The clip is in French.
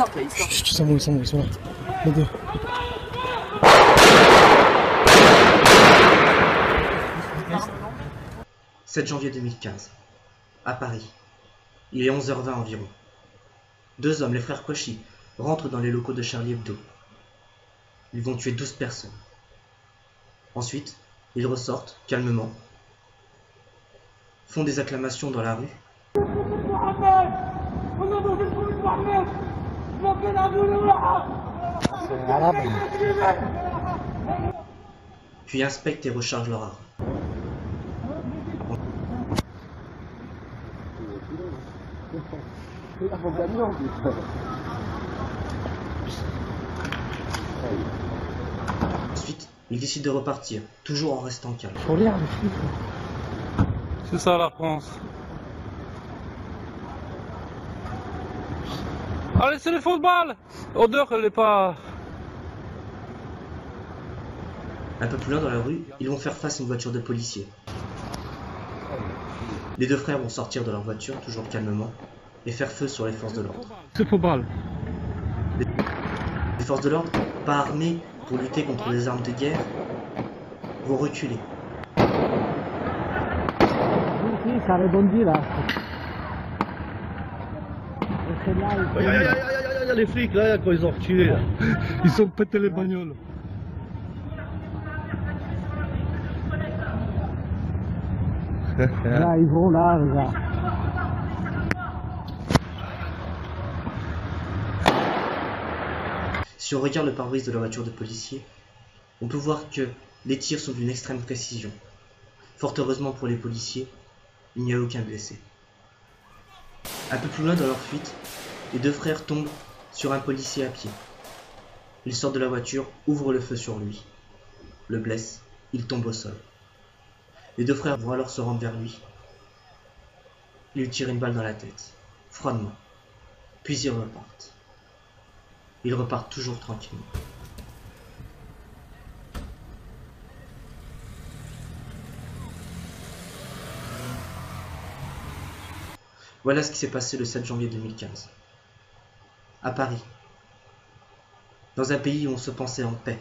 sortent là, ils sortent. Chut, ils sont là. Les deux. « 7 janvier 2015, à Paris. Il est 11h20 environ. Deux hommes, les frères Kouachi, rentrent dans les locaux de Charlie Hebdo. Ils vont tuer 12 personnes. Ensuite, ils ressortent, calmement, font des acclamations dans la rue. Puis inspectent et rechargent leur arme. Ensuite, ils décident de repartir, toujours en restant calmes. Faut lire les flics. C'est ça la France. Allez, c'est le football. Odeur, elle est pas... Un peu plus loin dans la rue, ils vont faire face à une voiture de policiers. Les deux frères vont sortir de leur voiture, toujours calmement, et faire feu sur les forces de l'ordre. C'est football. Les forces de l'ordre, pas armées pour lutter contre les armes de guerre, vont reculer. Ça rebondit là. Il y a les flics là, quand ils ont reculé. Ils ont pété les bagnoles. Là, ils vont là, regarde. Si on regarde le pare-brise de la voiture de policier, on peut voir que les tirs sont d'une extrême précision. Fort heureusement pour les policiers, il n'y a aucun blessé. Un peu plus loin dans leur fuite, les deux frères tombent sur un policier à pied. Ils sortent de la voiture, ouvrent le feu sur lui, le blessent, il tombe au sol. Les deux frères vont alors se rendre vers lui. Ils lui tirent une balle dans la tête, froidement, puis ils repartent. Ils repartent toujours tranquillement. Voilà ce qui s'est passé le 7 janvier 2015. À Paris. Dans un pays où on se pensait en paix.